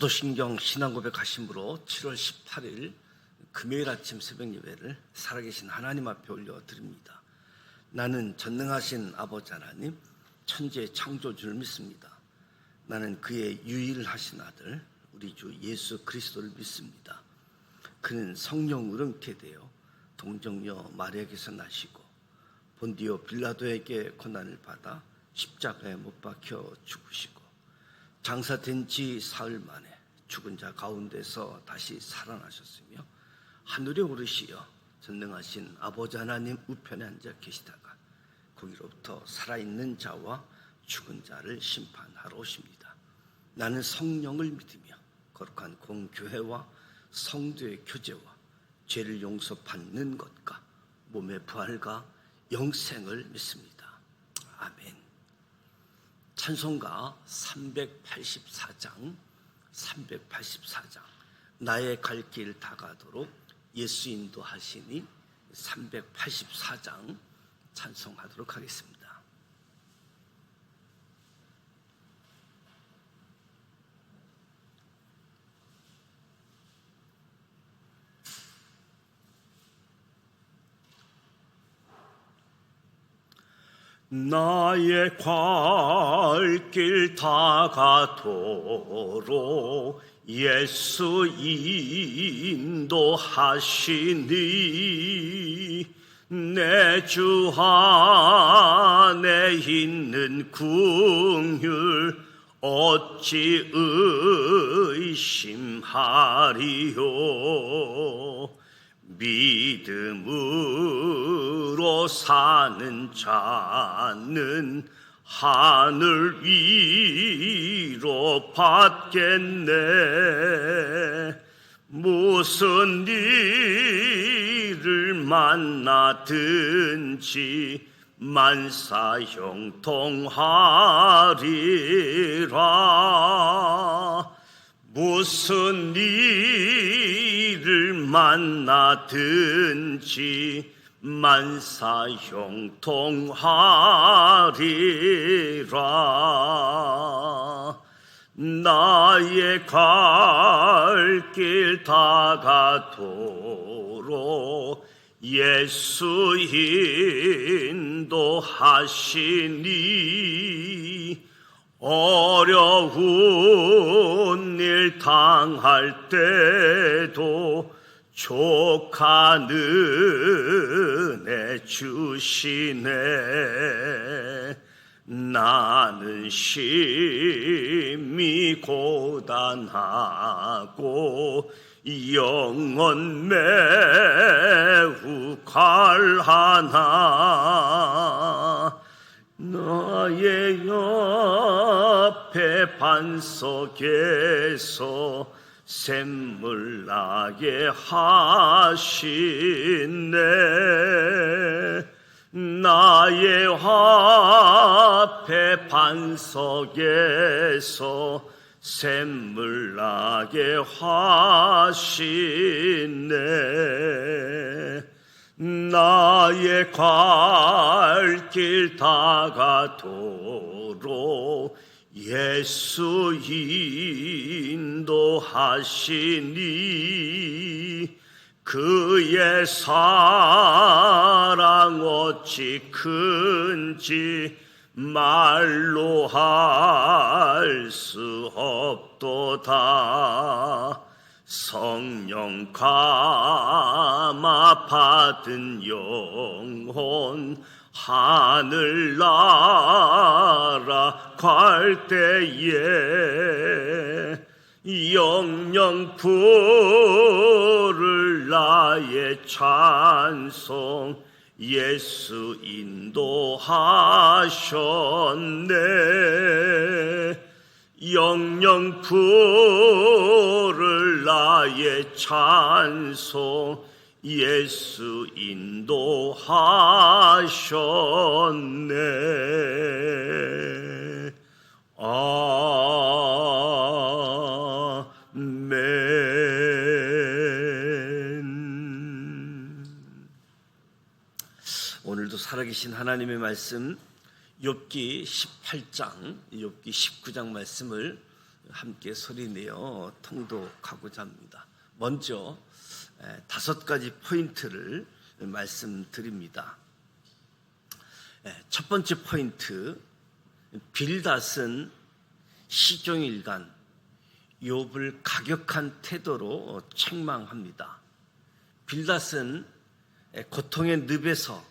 사도신경 신앙고백 하심으로 7월 18일 금요일 아침 새벽 예배를 살아계신 하나님 앞에 올려드립니다. 나는 전능하신 아버지 하나님, 천지의 창조주를 믿습니다. 나는 그의 유일하신 아들 우리 주 예수 그리스도를 믿습니다. 그는 성령으로 잉태되어 동정녀 마리아에게서 나시고 본디오 빌라도에게 고난을 받아 십자가에 못 박혀 죽으시고 장사된 지 사흘 만에 죽은 자 가운데서 다시 살아나셨으며 하늘에 오르시어 전능하신 아버지 하나님 우편에 앉아 계시다가 거기로부터 살아있는 자와 죽은 자를 심판하러 오십니다. 나는 성령을 믿으며 거룩한 공교회와 성도의 교제와 죄를 용서받는 것과 몸의 부활과 영생을 믿습니다. 아멘. 찬송가 384장 나의 갈 길 다가도록 예수 인도하시니 384장 찬송하도록 하겠습니다. 나의 갈 길 다가도록 예수 인도하시니 내 주 안에 있는 긍휼 어찌 의심하리요. 믿음으로 사는 자는 하늘 위로 받겠네. 무슨 일을 만나든지 만사형통하리라. 무슨 일을 만나든지 만사형통하리라. 나의 갈 길 다가도록 예수 인도하시니 어려운 일 당할 때도 족한 은혜 주시네. 나는 심히 고단하고 영혼 매우 갈하나 나의 옆에 반석에서 샘물 나게 하시네. 나의 앞에 반석에서 샘물 나게 하시네. 나의 갈 길 다가도록 예수 인도하시니 그의 사랑 어찌 큰지 말로 할 수 없도다. 성령 감화 받은 영혼 하늘나라 갈 때에 영영 부를 나의 찬송 예수 인도하셨네. 영영 부를 나의 찬송 예수 인도하셨네. 아멘. 오늘도 살아계신 하나님의 말씀 욥기 18장, 욥기 19장 말씀을 함께 소리내어 통독하고자 합니다. 먼저 5가지 포인트를 말씀드립니다. 첫 번째 포인트, 빌닷은 시종일관 욥을 가격한 태도로 책망합니다. 빌닷은 고통의 늪에서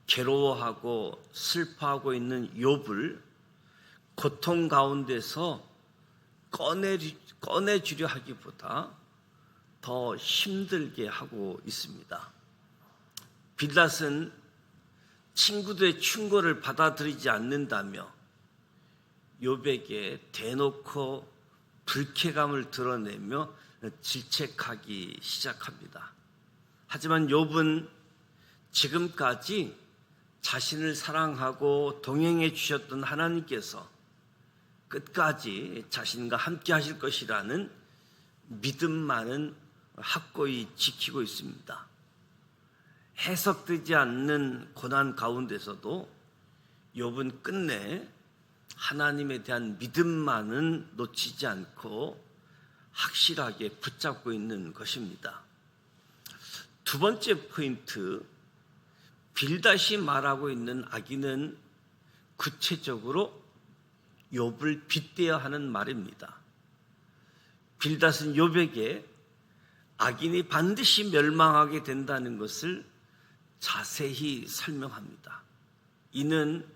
괴로워하고 슬퍼하고 있는 욥을 고통 가운데서 꺼내주려 하기보다 더 힘들게 하고 있습니다. 빌닷은 친구들의 충고를 받아들이지 않는다며 욥에게 대놓고 불쾌감을 드러내며 질책하기 시작합니다. 하지만 욥은 지금까지 자신을 사랑하고 동행해 주셨던 하나님께서 끝까지 자신과 함께 하실 것이라는 믿음만은 확고히 지키고 있습니다. 해석되지 않는 고난 가운데서도 욥은 끝내 하나님에 대한 믿음만은 놓치지 않고 확실하게 붙잡고 있는 것입니다. 두 번째 포인트, 빌닷이 말하고 있는 악인은 구체적으로 욥을 빗대어 하는 말입니다. 빌닷은 욥에게 악인이 반드시 멸망하게 된다는 것을 자세히 설명합니다. 이는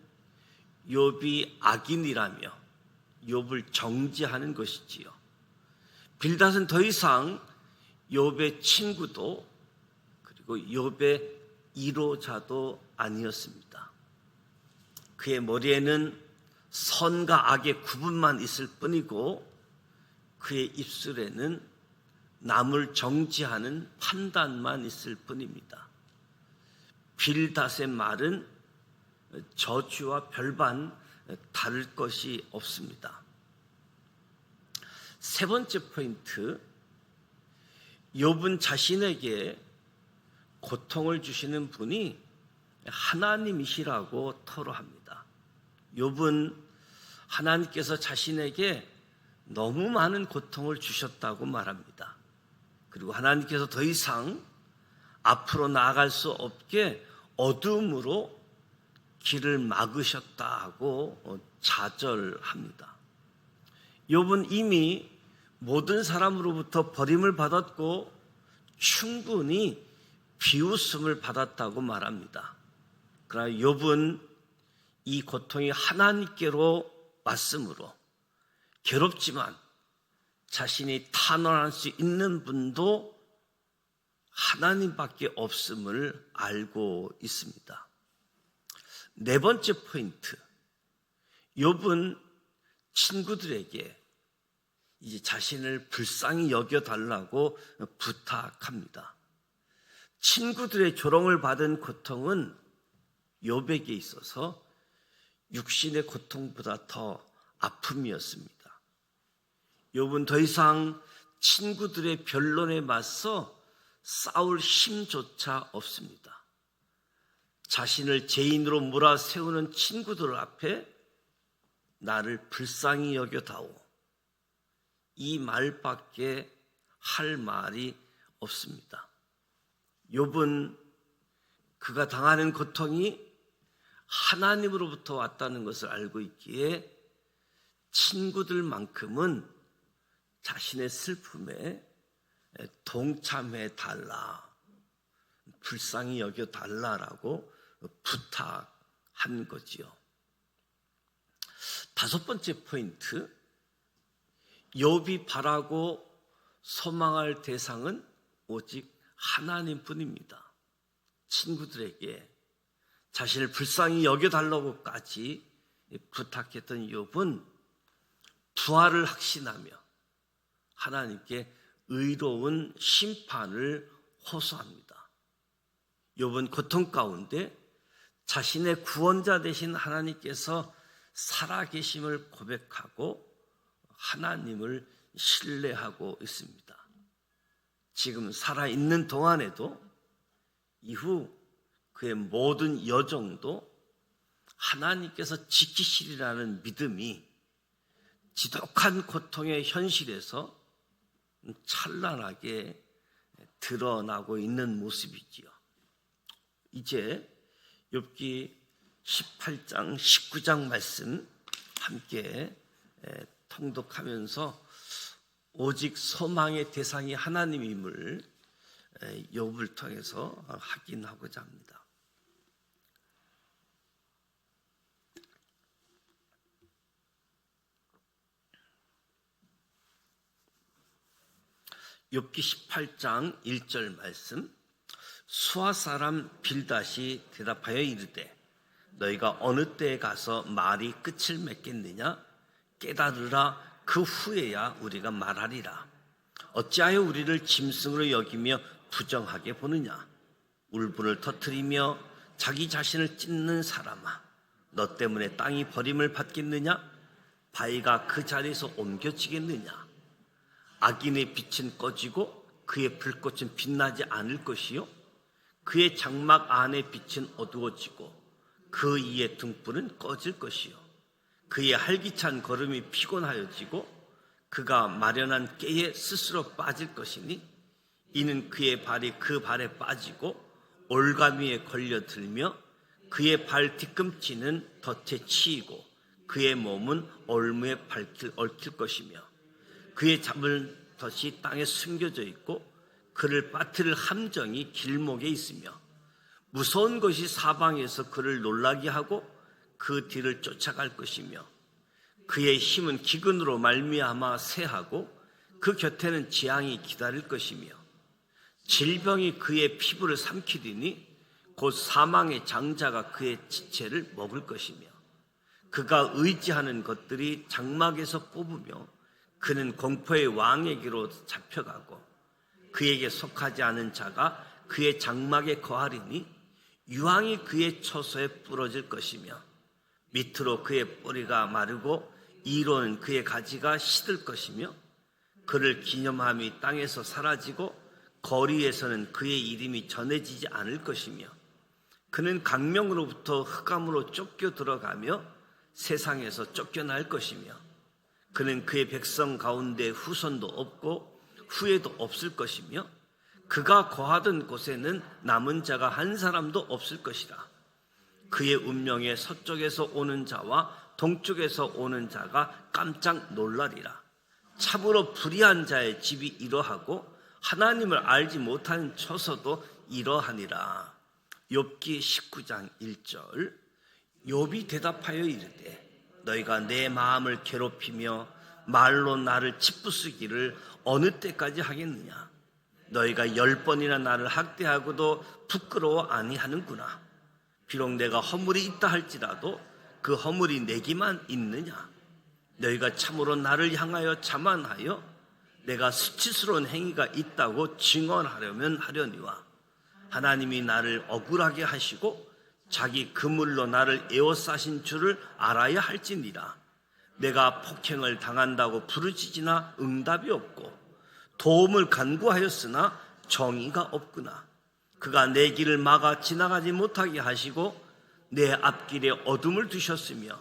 욥이 악인이라며 욥을 정죄하는 것이지요. 빌닷은 더 이상 욥의 친구도 그리고 욥의 이로자도 아니었습니다. 그의 머리에는 선과 악의 구분만 있을 뿐이고 그의 입술에는 남을 정죄하는 판단만 있을 뿐입니다. 빌닷의 말은 저주와 별반 다를 것이 없습니다. 세 번째 포인트, 욥은 자신에게 고통을 주시는 분이 하나님이시라고 토로합니다. 욥은 하나님께서 자신에게 너무 많은 고통을 주셨다고 말합니다. 그리고 하나님께서 더 이상 앞으로 나아갈 수 없게 어둠으로 길을 막으셨다고 자절합니다. 욥은 이미 모든 사람으로부터 버림을 받았고 충분히 비웃음을 받았다고 말합니다. 그러나 욥은 이 고통이 하나님께로 왔으므로 괴롭지만 자신이 탄원할 수 있는 분도 하나님밖에 없음을 알고 있습니다. 네 번째 포인트, 욥은 친구들에게 이제 자신을 불쌍히 여겨달라고 부탁합니다. 친구들의 조롱을 받은 고통은 욥에게 있어서 육신의 고통보다 더 아픔이었습니다. 욥은 더 이상 친구들의 변론에 맞서 싸울 힘조차 없습니다. 자신을 죄인으로 몰아세우는 친구들 앞에 나를 불쌍히 여겨다오, 이 말밖에 할 말이 없습니다. 욥은 그가 당하는 고통이 하나님으로부터 왔다는 것을 알고 있기에 친구들만큼은 자신의 슬픔에 동참해 달라, 불쌍히 여겨 달라라고 부탁한 거지요. 다섯 번째 포인트, 욥이 바라고 소망할 대상은 오직 하나님뿐입니다. 친구들에게 자신을 불쌍히 여겨달라고까지 부탁했던 욥은 부활을 확신하며 하나님께 의로운 심판을 호소합니다. 욥은 고통 가운데 자신의 구원자 되신 하나님께서 살아계심을 고백하고 하나님을 신뢰하고 있습니다. 지금 살아있는 동안에도 이후 그의 모든 여정도 하나님께서 지키시리라는 믿음이 지독한 고통의 현실에서 찬란하게 드러나고 있는 모습이지요. 이제 욥기 18장, 19장 말씀 함께 통독하면서 오직 소망의 대상이 하나님임을 욥을 통해서 확인하고자 합니다. 욥기 18장 1절 말씀. 수아 사람 빌닷이 대답하여 이르되 너희가 어느 때에 가서 말이 끝을 맺겠느냐? 깨달으라. 그 후에야 우리가 말하리라. 어찌하여 우리를 짐승으로 여기며 부정하게 보느냐? 울분을 터뜨리며 자기 자신을 찢는 사람아, 너 때문에 땅이 버림을 받겠느냐? 바위가 그 자리에서 옮겨지겠느냐? 악인의 빛은 꺼지고 그의 불꽃은 빛나지 않을 것이요, 그의 장막 안의 빛은 어두워지고 그 이의 등불은 꺼질 것이요, 그의 활기찬 걸음이 피곤하여지고 그가 마련한 꾀에 스스로 빠질 것이니 이는 그의 발이 그 발에 빠지고 올가미에 걸려들며 그의 발 뒤꿈치는 덫에 치이고 그의 몸은 올무에 얽힐 것이며 그의 잡을 덫이 땅에 숨겨져 있고 그를 빠뜨릴 함정이 길목에 있으며 무서운 것이 사방에서 그를 놀라게 하고 그 뒤를 쫓아갈 것이며 그의 힘은 기근으로 말미암아 쇠하고 그 곁에는 재앙이 기다릴 것이며 질병이 그의 피부를 삼키리니 곧 사망의 장자가 그의 지체를 먹을 것이며 그가 의지하는 것들이 장막에서 뽑으며 그는 공포의 왕에게로 잡혀가고 그에게 속하지 않은 자가 그의 장막에 거하리니 유황이 그의 처소에 부러질 것이며 밑으로 그의 뿌리가 마르고 이로는 그의 가지가 시들 것이며 그를 기념함이 땅에서 사라지고 거리에서는 그의 이름이 전해지지 않을 것이며 그는 강명으로부터 흑암으로 쫓겨 들어가며 세상에서 쫓겨날 것이며 그는 그의 백성 가운데 후손도 없고 후에도 없을 것이며 그가 거하던 곳에는 남은 자가 한 사람도 없을 것이라. 그의 운명에 서쪽에서 오는 자와 동쪽에서 오는 자가 깜짝 놀라리라. 참으로 불의한 자의 집이 이러하고 하나님을 알지 못하는 처소도 이러하니라. 욥기 19장 1절. 욥이 대답하여 이르되 너희가 내 마음을 괴롭히며 말로 나를 짓부수기를 어느 때까지 하겠느냐? 너희가 10번이나 나를 학대하고도 부끄러워 아니하는구나. 비록 내가 허물이 있다 할지라도 그 허물이 내게만 있느냐? 너희가 참으로 나를 향하여 자만하여 내가 수치스러운 행위가 있다고 증언하려면 하려니와 하나님이 나를 억울하게 하시고 자기 그물로 나를 에워싸신 줄을 알아야 할지니라. 내가 폭행을 당한다고 부르짖으나 응답이 없고 도움을 간구하였으나 정의가 없구나. 그가 내 길을 막아 지나가지 못하게 하시고 내 앞길에 어둠을 두셨으며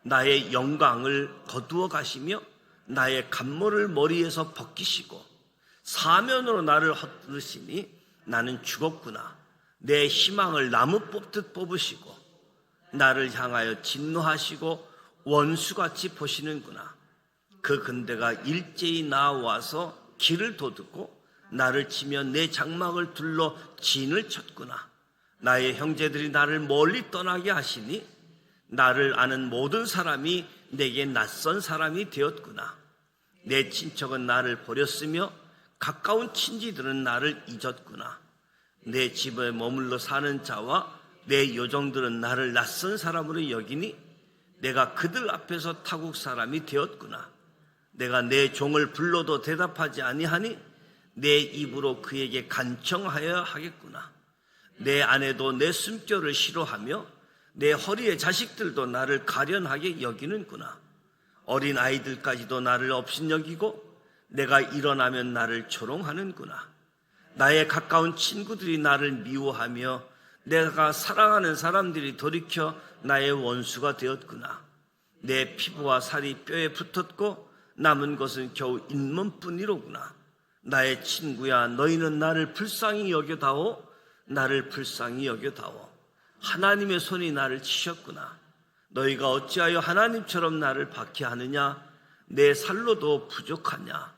나의 영광을 거두어 가시며 나의 간모를 머리에서 벗기시고 사면으로 나를 헛들으시니 나는 죽었구나. 내 희망을 나무 뽑듯 뽑으시고 나를 향하여 진노하시고 원수같이 보시는구나. 그 근대가 일제히 나와서 길을 도둑고 나를 치며 내 장막을 둘러 진을 쳤구나. 나의 형제들이 나를 멀리 떠나게 하시니 나를 아는 모든 사람이 내게 낯선 사람이 되었구나. 내 친척은 나를 버렸으며 가까운 친지들은 나를 잊었구나. 내 집에 머물러 사는 자와 내 요정들은 나를 낯선 사람으로 여기니 내가 그들 앞에서 타국 사람이 되었구나. 내가 내 종을 불러도 대답하지 아니하니 내 입으로 그에게 간청하여야 하겠구나. 내 아내도 내 숨결을 싫어하며 내 허리의 자식들도 나를 가련하게 여기는구나. 어린 아이들까지도 나를 업신여기고 내가 일어나면 나를 조롱하는구나. 나의 가까운 친구들이 나를 미워하며 내가 사랑하는 사람들이 돌이켜 나의 원수가 되었구나. 내 피부와 살이 뼈에 붙었고 남은 것은 겨우 잇몸뿐이로구나. 나의 친구야, 너희는 나를 불쌍히 여겨다오. 나를 불쌍히 여겨다오. 하나님의 손이 나를 치셨구나. 너희가 어찌하여 하나님처럼 나를 박해하느냐? 내 살로도 부족하냐?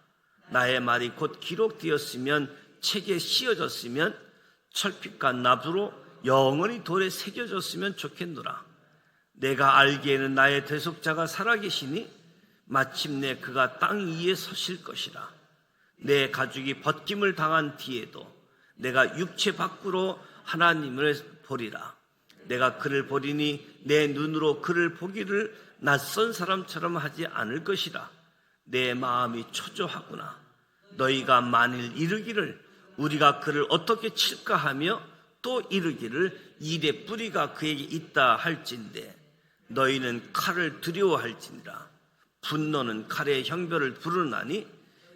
나의 말이 곧 기록되었으면, 책에 씌어졌으면, 철빛과 나부로 영원히 돌에 새겨졌으면 좋겠노라. 내가 알기에는 나의 대속자가 살아계시니 마침내 그가 땅 위에 서실 것이라. 내 가죽이 벗김을 당한 뒤에도 내가 육체 밖으로 하나님을 보리라. 내가 그를 보리니 내 눈으로 그를 보기를 낯선 사람처럼 하지 않을 것이라. 내 마음이 초조하구나. 너희가 만일 이르기를 우리가 그를 어떻게 칠까 하며 또 이르기를 일의 뿌리가 그에게 있다 할진대 너희는 칼을 두려워할지니라. 분노는 칼의 형벌을 부르나니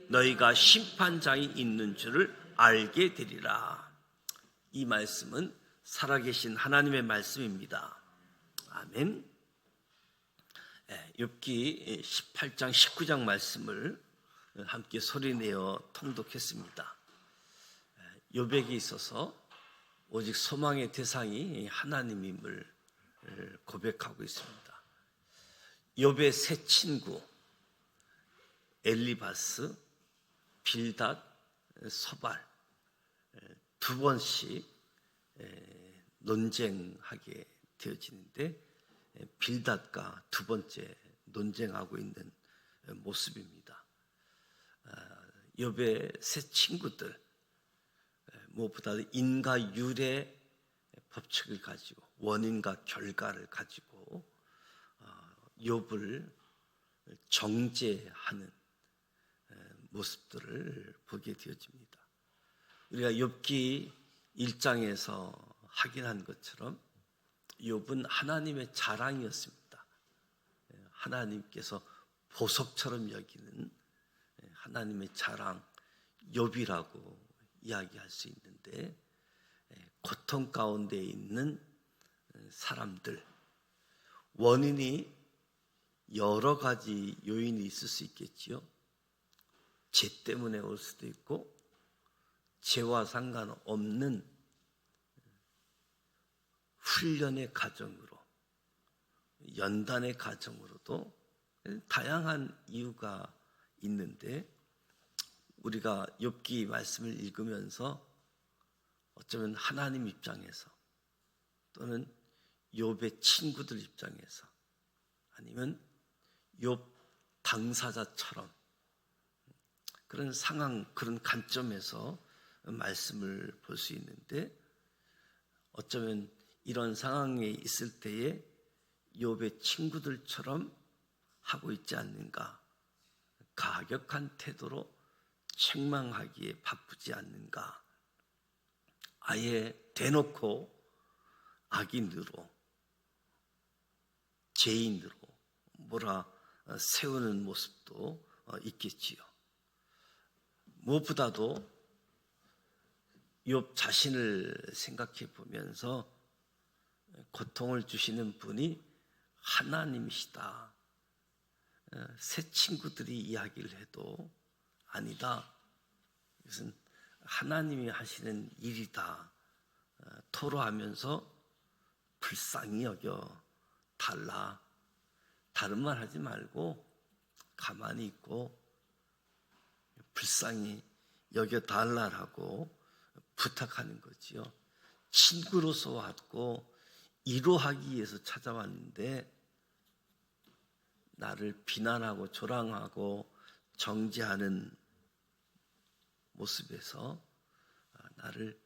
너희가 심판장이 있는 줄을 알게 되리라. 이 말씀은 살아계신 하나님의 말씀입니다. 아멘. 욥기 18장 19장 말씀을 함께 소리내어 통독했습니다. 욥에게 있어서 오직 소망의 대상이 하나님임을 고백하고 있습니다. 욥의 세 친구 엘리바스, 빌닷, 소발 두 번씩 논쟁하게 되어지는데 빌닷과 두 번째 논쟁하고 있는 모습입니다. 욥의 세 친구들 무엇보다 인과율의 법칙을 가지고 원인과 결과를 가지고 욥을 정죄하는 모습들을 보게 되어집니다. 우리가 욥기 1장에서 확인한 것처럼 욥은 하나님의 자랑이었습니다. 하나님께서 보석처럼 여기는 하나님의 자랑 욥이라고 이야기할 수 있는데, 고통 가운데 있는 사람들, 원인이 여러 가지 요인이 있을 수 있겠지요. 죄 때문에 올 수도 있고 죄와 상관없는 훈련의 과정으로, 연단의 과정으로도 다양한 이유가 있는데, 우리가 욥기 말씀을 읽으면서 어쩌면 하나님 입장에서 또는 욥의 친구들 입장에서 아니면 욥 당사자처럼 그런 상황, 그런 관점에서 말씀을 볼 수 있는데, 어쩌면 이런 상황에 있을 때에 욥의 친구들처럼 하고 있지 않는가, 가격한 태도로 책망하기에 바쁘지 않는가, 아예 대놓고 악인으로, 죄인으로 세우는 모습도 있겠지요. 무엇보다도 욥 자신을 생각해 보면서 고통을 주시는 분이 하나님이시다. 새 친구들이 이야기를 해도 아니다, 이것은 하나님이 하시는 일이다 토로하면서 불쌍히 여겨 달라. 다른 말 하지 말고 가만히 있고 불쌍히 여겨 달라라고 부탁하는 거지요. 친구로서 왔고 위로하기 위해서 찾아왔는데 나를 비난하고 조랑하고 정죄하는 모습에서 나를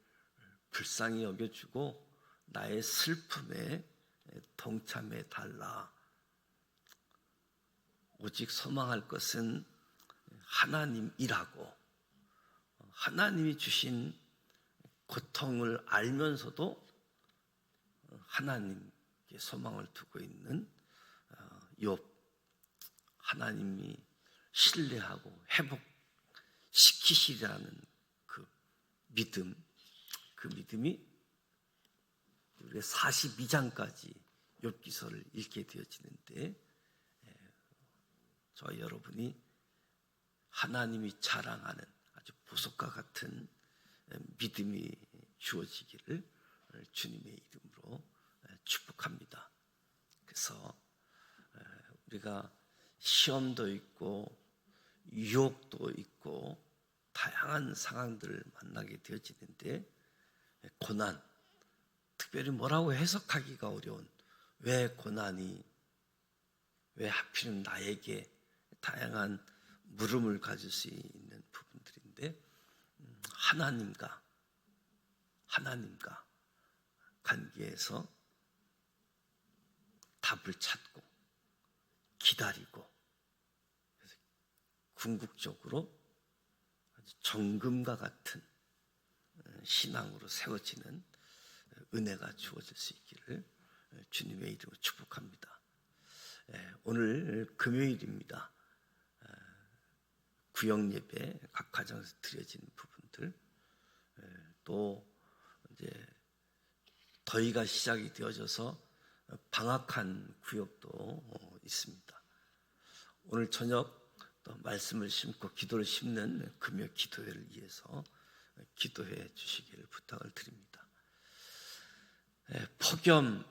불쌍히 여겨주고 나의 슬픔에 동참해 달라. 오직 소망할 것은 하나님이라고, 하나님이 주신 고통을 알면서도 하나님께 소망을 두고 있는 욥, 하나님이 신뢰하고 회복시키시라는 그 믿음, 그 믿음이 우리가 42장까지 욥기서를 읽게 되어지는데 저와 여러분이 하나님이 자랑하는 아주 보석과 같은 믿음이 주어지기를 주님의 이름으로 축복합니다. 그래서 우리가 시험도 있고 유혹도 있고 다양한 상황들을 만나게 되어지는데, 고난, 특별히 뭐라고 해석하기가 어려운, 왜 고난이, 왜 하필은 나에게, 다양한 물음을 가질 수 있는 부분들인데, 하나님과 관계에서 답을 찾고 기다리고, 그래서 궁극적으로 아주 정금과 같은 신앙으로 세워지는 은혜가 주어질 수 있기를 주님의 이름으로 축복합니다. 오늘 금요일입니다. 구역 예배 각 가정에서 드려지는 부분들, 또 이제 더위가 시작이 되어져서 방학한 구역도 있습니다. 오늘 저녁 또 말씀을 심고 기도를 심는 금요 기도회를 위해서 기도해 주시기를 부탁을 드립니다. 폭염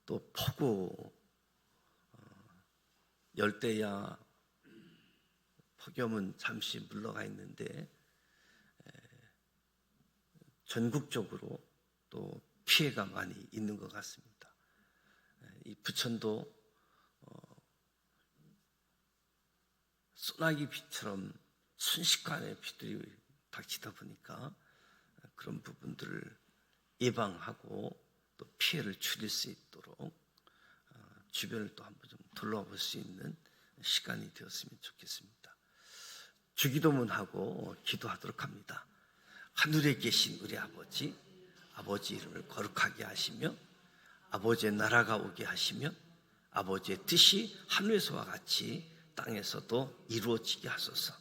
또 폭우, 열대야 폭염은 잠시 물러가 있는데 전국적으로 또 피해가 많이 있는 것 같습니다. 이 부천도 소나기 비처럼 순식간에 비들이 닥치다 보니까 그런 부분들을 예방하고 또 피해를 줄일 수 있도록 주변을 또 한번 좀 둘러볼 수 있는 시간이 되었으면 좋겠습니다. 주기도문하고 기도하도록 합니다. 하늘에 계신 우리 아버지, 아버지 이름을 거룩하게 하시며 아버지의 나라가 오게 하시며 아버지의 뜻이 하늘에서와 같이 땅에서도 이루어지게 하소서.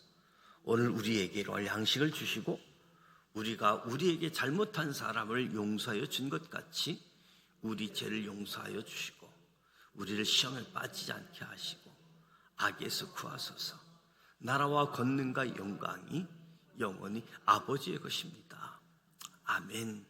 오늘 우리에게 일용할 양식을 주시고 우리가 우리에게 잘못한 사람을 용서하여 준 것 같이 우리 죄를 용서하여 주시고 우리를 시험에 빠지지 않게 하시고 악에서 구하소서. 나라와 권능과 영광이 영원히 아버지의 것입니다. 아멘.